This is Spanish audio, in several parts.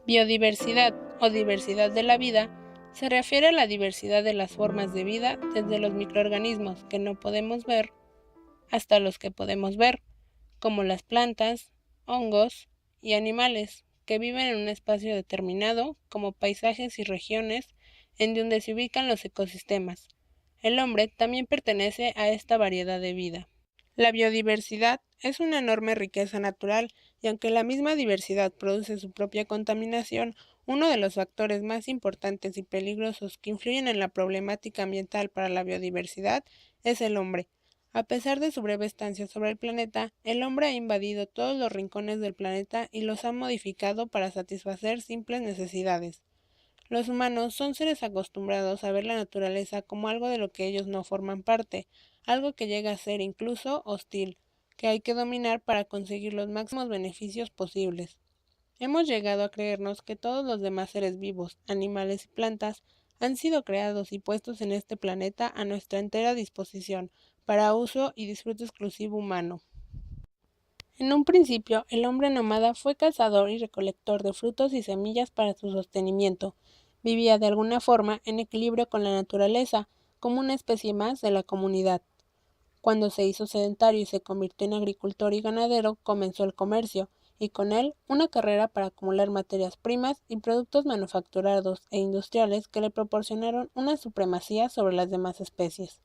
Biodiversidad o diversidad de la vida se refiere a la diversidad de las formas de vida desde los microorganismos que no podemos ver hasta los que podemos ver, como las plantas, hongos y animales que viven en un espacio determinado como paisajes y regiones en donde se ubican los ecosistemas. El hombre también pertenece a esta variedad de vida. La biodiversidad es una enorme riqueza natural y aunque la misma diversidad produce su propia contaminación, uno de los factores más importantes y peligrosos que influyen en la problemática ambiental para la biodiversidad es el hombre. A pesar de su breve estancia sobre el planeta, el hombre ha invadido todos los rincones del planeta y los ha modificado para satisfacer simples necesidades. Los humanos son seres acostumbrados a ver la naturaleza como algo de lo que ellos no forman parte, algo que llega a ser incluso hostil, que hay que dominar para conseguir los máximos beneficios posibles. Hemos llegado a creernos que todos los demás seres vivos, animales y plantas, han sido creados y puestos en este planeta a nuestra entera disposición, para uso y disfrute exclusivo humano. En un principio, el hombre nómada fue cazador y recolector de frutos y semillas para su sostenimiento. Vivía de alguna forma en equilibrio con la naturaleza, como una especie más de la comunidad. Cuando se hizo sedentario y se convirtió en agricultor y ganadero, comenzó el comercio, y con él una carrera para acumular materias primas y productos manufacturados e industriales que le proporcionaron una supremacía sobre las demás especies.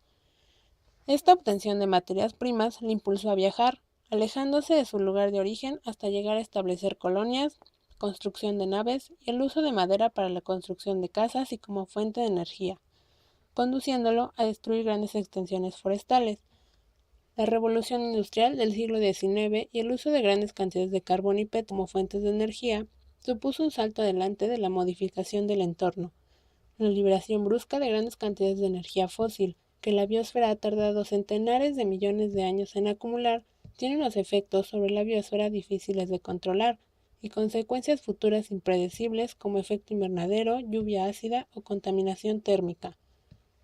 Esta obtención de materias primas le impulsó a viajar, alejándose de su lugar de origen hasta llegar a establecer colonias, construcción de naves y el uso de madera para la construcción de casas y como fuente de energía, conduciéndolo a destruir grandes extensiones forestales. La revolución industrial del siglo XIX y el uso de grandes cantidades de carbón y petróleo como fuentes de energía supuso un salto adelante de la modificación del entorno, la liberación brusca de grandes cantidades de energía fósil, que la biosfera ha tardado centenares de millones de años en acumular, tiene unos efectos sobre la biosfera difíciles de controlar y consecuencias futuras impredecibles como efecto invernadero, lluvia ácida o contaminación térmica.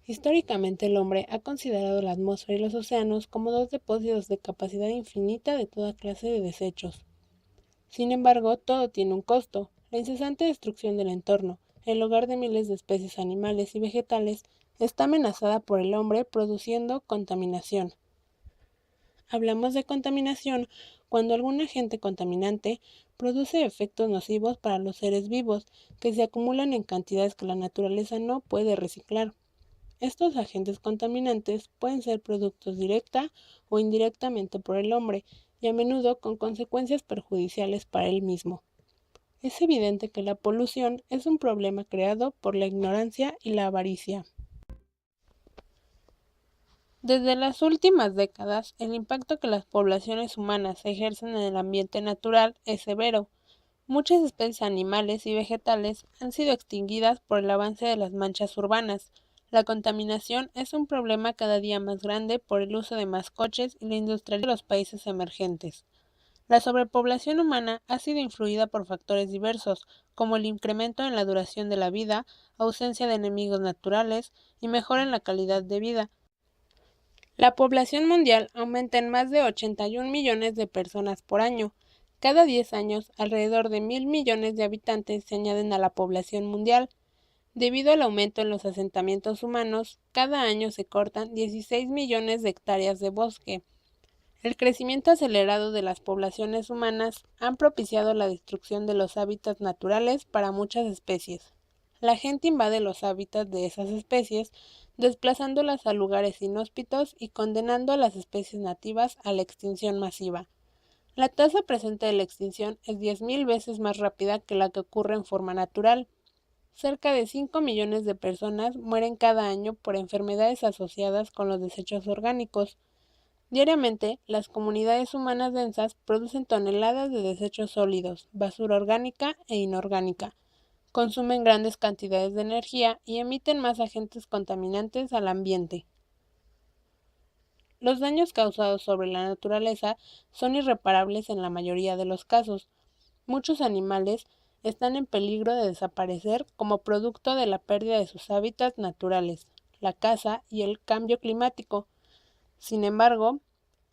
Históricamente el hombre ha considerado la atmósfera y los océanos como dos depósitos de capacidad infinita de toda clase de desechos. Sin embargo, todo tiene un costo. La incesante destrucción del entorno, el hogar de miles de especies animales y vegetales, está amenazada por el hombre produciendo contaminación. Hablamos de contaminación cuando algún agente contaminante produce efectos nocivos para los seres vivos que se acumulan en cantidades que la naturaleza no puede reciclar. Estos agentes contaminantes pueden ser productos directa o indirectamente por el hombre y a menudo con consecuencias perjudiciales para él mismo. Es evidente que la polución es un problema creado por la ignorancia y la avaricia. Desde las últimas décadas, el impacto que las poblaciones humanas ejercen en el ambiente natural es severo. Muchas especies animales y vegetales han sido extinguidas por el avance de las manchas urbanas. La contaminación es un problema cada día más grande por el uso de más coches y la industrialización de los países emergentes. La sobrepoblación humana ha sido influida por factores diversos, como el incremento en la duración de la vida, ausencia de enemigos naturales y mejora en la calidad de vida. La población mundial aumenta en más de 81 millones de personas por año. Cada 10 años, alrededor de 1.000 millones de habitantes se añaden a la población mundial. Debido al aumento en los asentamientos humanos, cada año se cortan 16 millones de hectáreas de bosque. El crecimiento acelerado de las poblaciones humanas han propiciado la destrucción de los hábitats naturales para muchas especies. La gente invade los hábitats de esas especies, desplazándolas a lugares inhóspitos y condenando a las especies nativas a la extinción masiva. La tasa presente de la extinción es 10.000 veces más rápida que la que ocurre en forma natural. Cerca de 5 millones de personas mueren cada año por enfermedades asociadas con los desechos orgánicos. Diariamente, las comunidades humanas densas producen toneladas de desechos sólidos, basura orgánica e inorgánica, consumen grandes cantidades de energía y emiten más agentes contaminantes al ambiente. Los daños causados sobre la naturaleza son irreparables en la mayoría de los casos. Muchos animales están en peligro de desaparecer como producto de la pérdida de sus hábitats naturales, la caza y el cambio climático. Sin embargo,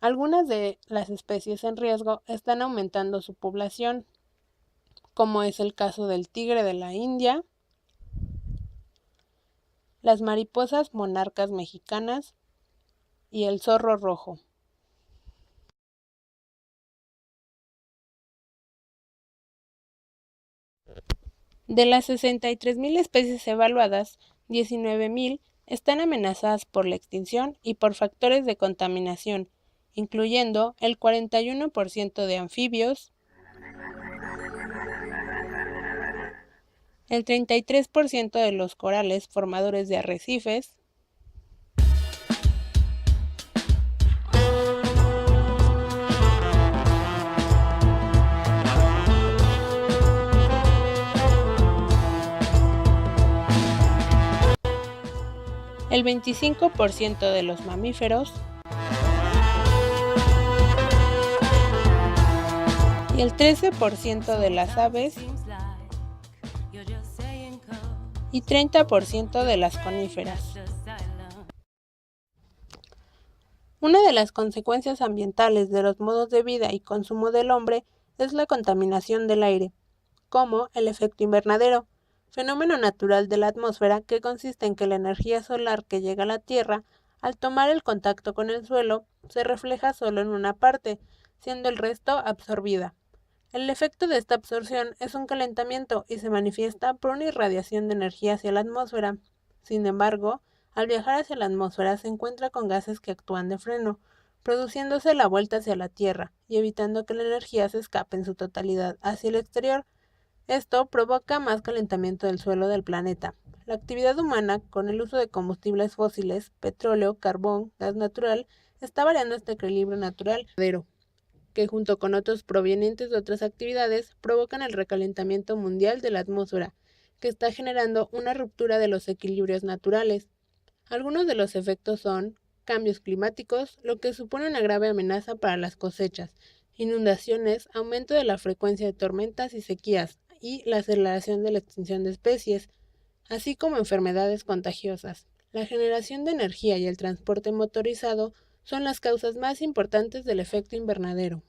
algunas de las especies en riesgo están aumentando su población. como es el caso del tigre de la India, las mariposas monarcas mexicanas y el zorro rojo. De las 63.000 especies evaluadas, 19.000 están amenazadas por la extinción y por factores de contaminación, incluyendo el 41% de anfibios, el 33% de los corales formadores de arrecifes, el 25% de los mamíferos y el 13% de las aves y 30% de las coníferas. Una de las consecuencias ambientales de los modos de vida y consumo del hombre es la contaminación del aire, como el efecto invernadero, fenómeno natural de la atmósfera que consiste en que la energía solar que llega a la Tierra, al tomar el contacto con el suelo, se refleja solo en una parte, siendo el resto absorbida. El efecto de esta absorción es un calentamiento y se manifiesta por una irradiación de energía hacia la atmósfera. Sin embargo, al viajar hacia la atmósfera se encuentra con gases que actúan de freno, produciéndose la vuelta hacia la Tierra y evitando que la energía se escape en su totalidad hacia el exterior. Esto provoca más calentamiento del suelo del planeta. La actividad humana, con el uso de combustibles fósiles, petróleo, carbón, gas natural, está variando este equilibrio natural, que junto con otros provenientes de otras actividades provocan el recalentamiento mundial de la atmósfera, que está generando una ruptura de los equilibrios naturales. Algunos de los efectos son cambios climáticos, lo que supone una grave amenaza para las cosechas, inundaciones, aumento de la frecuencia de tormentas y sequías, y la aceleración de la extinción de especies, así como enfermedades contagiosas. La generación de energía y el transporte motorizado son las causas más importantes del efecto invernadero.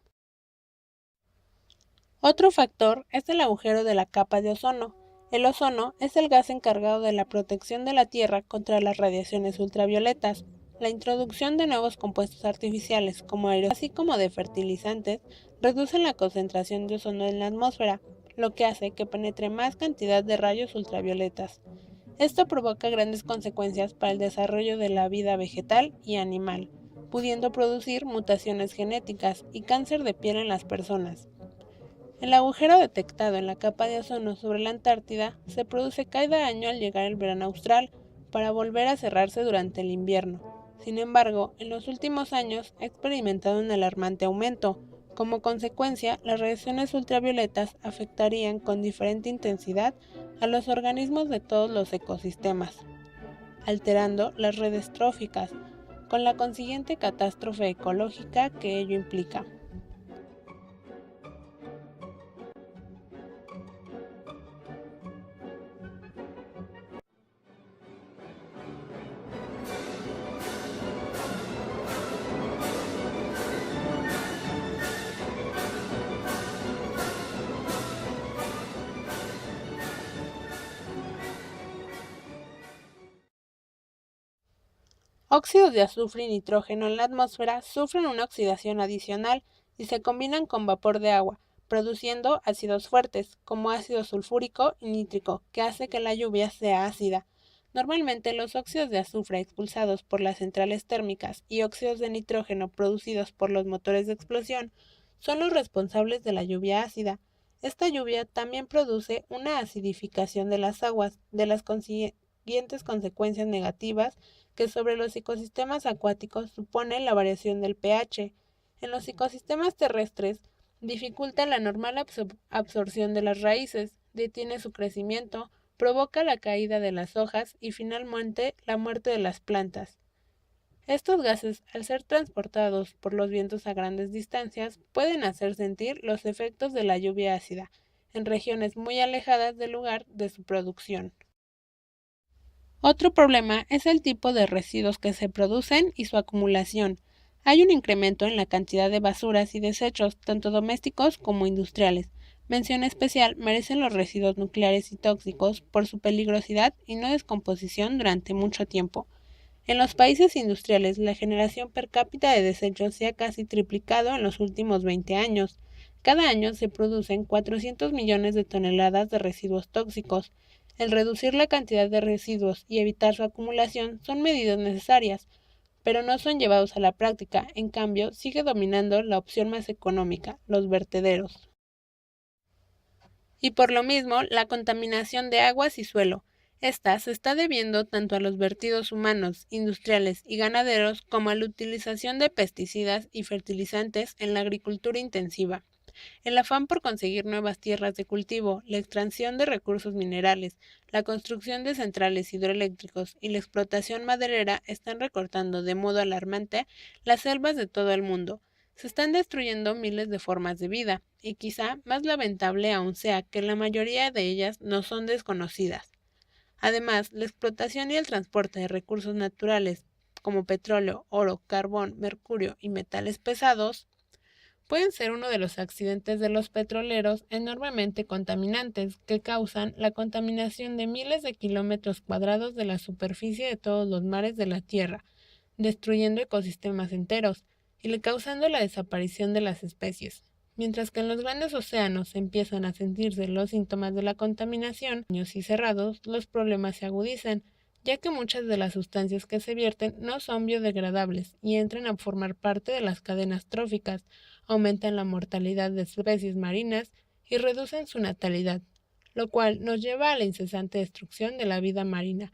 Otro factor es el agujero de la capa de ozono. El ozono es el gas encargado de la protección de la Tierra contra las radiaciones ultravioletas. La introducción de nuevos compuestos artificiales como aerosolos, así como de fertilizantes, reducen la concentración de ozono en la atmósfera, lo que hace que penetre más cantidad de rayos ultravioletas. Esto provoca grandes consecuencias para el desarrollo de la vida vegetal y animal, pudiendo producir mutaciones genéticas y cáncer de piel en las personas. El agujero detectado en la capa de ozono sobre la Antártida se produce cada año al llegar el verano austral, para volver a cerrarse durante el invierno. Sin embargo, en los últimos años ha experimentado un alarmante aumento. Como consecuencia, las radiaciones ultravioletas afectarían con diferente intensidad a los organismos de todos los ecosistemas, alterando las redes tróficas, con la consiguiente catástrofe ecológica que ello implica. Óxidos de azufre y nitrógeno en la atmósfera sufren una oxidación adicional y se combinan con vapor de agua, produciendo ácidos fuertes, como ácido sulfúrico y nítrico, que hace que la lluvia sea ácida. Normalmente los óxidos de azufre expulsados por las centrales térmicas y óxidos de nitrógeno producidos por los motores de explosión son los responsables de la lluvia ácida. Esta lluvia también produce una acidificación de las aguas, de las consiguientes consecuencias negativas que sobre los ecosistemas acuáticos supone la variación del pH. En los ecosistemas terrestres, dificulta la normal absorción de las raíces, detiene su crecimiento, provoca la caída de las hojas y finalmente la muerte de las plantas. Estos gases, al ser transportados por los vientos a grandes distancias, pueden hacer sentir los efectos de la lluvia ácida en regiones muy alejadas del lugar de su producción. Otro problema es el tipo de residuos que se producen y su acumulación. Hay un incremento en la cantidad de basuras y desechos, tanto domésticos como industriales, Mención especial merecen los residuos nucleares y tóxicos por su peligrosidad y no descomposición durante mucho tiempo. En los países industriales, la generación per cápita de desechos se ha casi triplicado en los últimos 20 años. Cada año se producen 400 millones de toneladas de residuos tóxicos. El reducir la cantidad de residuos y evitar su acumulación son medidas necesarias, pero no son llevados a la práctica. En cambio, sigue dominando la opción más económica, los vertederos. Y por lo mismo, la contaminación de aguas y suelo. Esta se está debiendo tanto a los vertidos humanos, industriales y ganaderos como a la utilización de pesticidas y fertilizantes en la agricultura intensiva. El afán por conseguir nuevas tierras de cultivo, la extracción de recursos minerales, la construcción de centrales hidroeléctricos y la explotación maderera están recortando de modo alarmante las selvas de todo el mundo. Se están destruyendo miles de formas de vida, y quizá más lamentable aún sea que la mayoría de ellas no son desconocidas. Además, la explotación y el transporte de recursos naturales como petróleo, oro, carbón, mercurio y metales pesados pueden ser uno de los accidentes de los petroleros enormemente contaminantes que causan la contaminación de miles de kilómetros cuadrados de la superficie de todos los mares de la Tierra, destruyendo ecosistemas enteros y le causando la desaparición de las especies. Mientras que en los grandes océanos empiezan a sentirse los síntomas de la contaminación, y cerrados, los problemas se agudizan, ya que muchas de las sustancias que se vierten no son biodegradables y entran a formar parte de las cadenas tróficas, aumentan la mortalidad de especies marinas y reducen su natalidad, lo cual nos lleva a la incesante destrucción de la vida marina.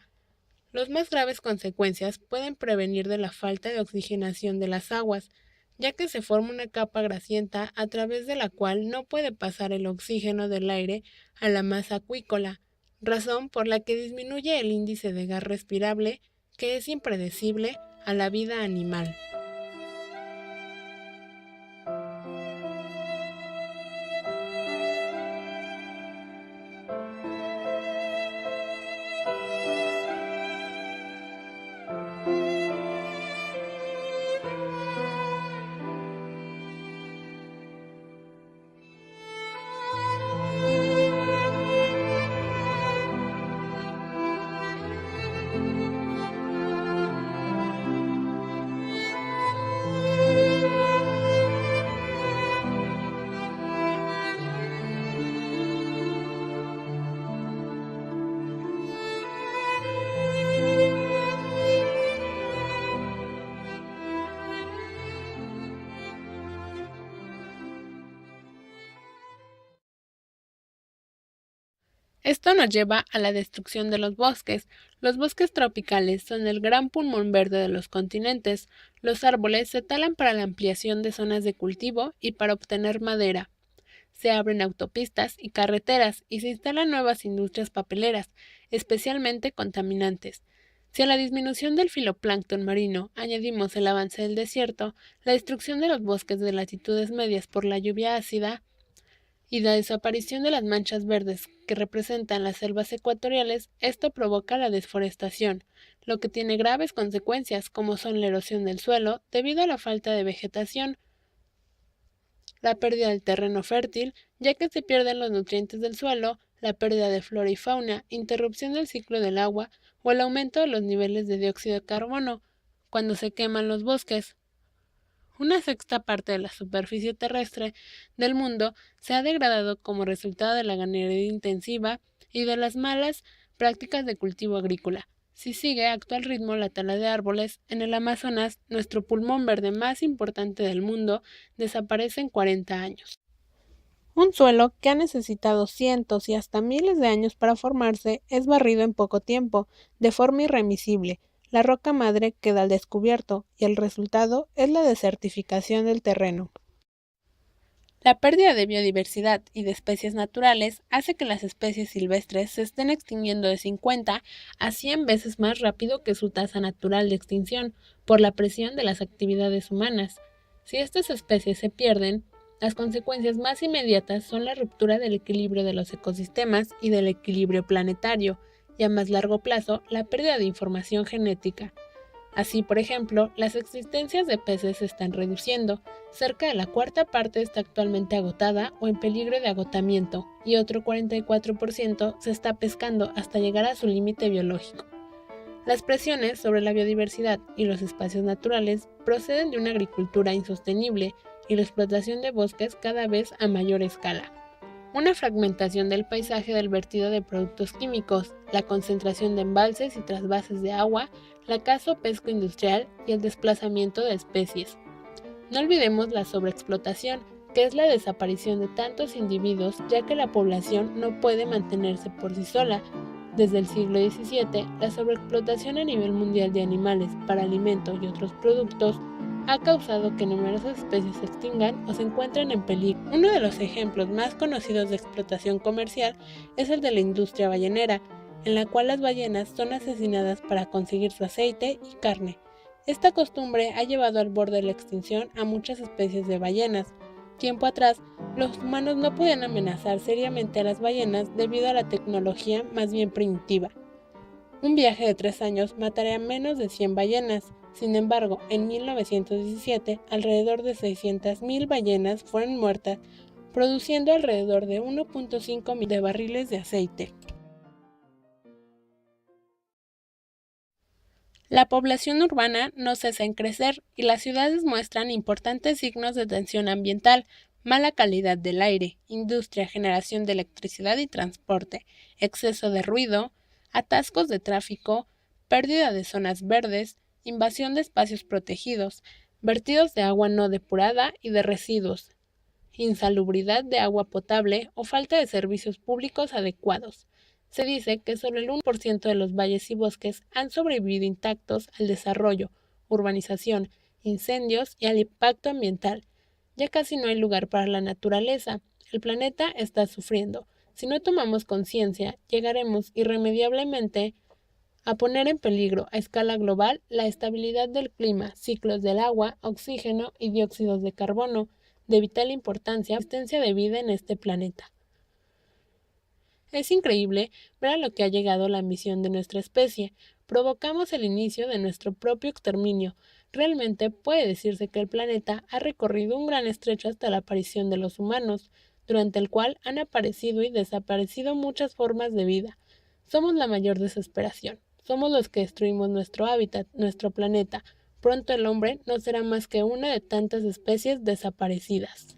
Las más graves consecuencias pueden prevenir de la falta de oxigenación de las aguas, ya que se forma una capa grasienta a través de la cual no puede pasar el oxígeno del aire a la masa acuícola, razón por la que disminuye el índice de gas respirable, que es impredecible a la vida animal. Esto nos lleva a la destrucción de los bosques. Los bosques tropicales son el gran pulmón verde de los continentes. Los árboles se talan para la ampliación de zonas de cultivo y para obtener madera. Se abren autopistas y carreteras y se instalan nuevas industrias papeleras, especialmente contaminantes. Si a la disminución del filoplancton marino añadimos el avance del desierto, la destrucción de los bosques de latitudes medias por la lluvia ácida, y la desaparición de las manchas verdes que representan las selvas ecuatoriales, esto provoca la desforestación, lo que tiene graves consecuencias como son la erosión del suelo debido a la falta de vegetación, la pérdida del terreno fértil, ya que se pierden los nutrientes del suelo, la pérdida de flora y fauna, interrupción del ciclo del agua o el aumento de los niveles de dióxido de carbono cuando se queman los bosques. Una sexta parte de la superficie terrestre del mundo se ha degradado como resultado de la ganadería intensiva y de las malas prácticas de cultivo agrícola. Si sigue a actual ritmo la tala de árboles, en el Amazonas, nuestro pulmón verde más importante del mundo, desaparece en 40 años. Un suelo que ha necesitado cientos y hasta miles de años para formarse es barrido en poco tiempo, de forma irremisible. La roca madre queda al descubierto y el resultado es la desertificación del terreno. La pérdida de biodiversidad y de especies naturales hace que las especies silvestres se estén extinguiendo de 50 a 100 veces más rápido que su tasa natural de extinción por la presión de las actividades humanas. Si estas especies se pierden, las consecuencias más inmediatas son la ruptura del equilibrio de los ecosistemas y del equilibrio planetario, y a más largo plazo, la pérdida de información genética. Así, por ejemplo, las existencias de peces se están reduciendo, cerca de la cuarta parte está actualmente agotada o en peligro de agotamiento, y otro 44% se está pescando hasta llegar a su límite biológico. Las presiones sobre la biodiversidad y los espacios naturales proceden de una agricultura insostenible y la explotación de bosques cada vez a mayor escala. Una fragmentación del paisaje del vertido de productos químicos, la concentración de embalses y trasvases de agua, la caza o pesca industrial y el desplazamiento de especies. No olvidemos la sobreexplotación, que es la desaparición de tantos individuos, ya que la población no puede mantenerse por sí sola. Desde el siglo XVII, la sobreexplotación a nivel mundial de animales para alimento y otros productos ha causado que numerosas especies se extingan o se encuentren en peligro. Uno de los ejemplos más conocidos de explotación comercial es el de la industria ballenera, en la cual las ballenas son asesinadas para conseguir su aceite y carne. Esta costumbre ha llevado al borde de la extinción a muchas especies de ballenas. Tiempo atrás, los humanos no podían amenazar seriamente a las ballenas debido a la tecnología más bien primitiva. Un viaje de 3 años mataría a menos de 100 ballenas. Sin embargo, en 1917, alrededor de 600.000 ballenas fueron muertas, produciendo alrededor de 1.5 millones de barriles de aceite. La población urbana no cesa en crecer y las ciudades muestran importantes signos de tensión ambiental, mala calidad del aire, industria, generación de electricidad y transporte, exceso de ruido, atascos de tráfico, pérdida de zonas verdes, invasión de espacios protegidos, vertidos de agua no depurada y de residuos, insalubridad de agua potable o falta de servicios públicos adecuados. Se dice que solo el 1% de los valles y bosques han sobrevivido intactos al desarrollo, urbanización, incendios y al impacto ambiental. Ya casi no hay lugar para la naturaleza. El planeta está sufriendo. Si no tomamos conciencia, llegaremos irremediablemente a poner en peligro a escala global la estabilidad del clima, ciclos del agua, oxígeno y dióxidos de carbono, de vital importancia para la existencia de vida en este planeta. Es increíble ver a lo que ha llegado la ambición de nuestra especie. Provocamos el inicio de nuestro propio exterminio. Realmente puede decirse que el planeta ha recorrido un gran estrecho hasta la aparición de los humanos, durante el cual han aparecido y desaparecido muchas formas de vida. Somos la mayor desesperación. Somos los que destruimos nuestro hábitat, nuestro planeta. Pronto el hombre no será más que una de tantas especies desaparecidas.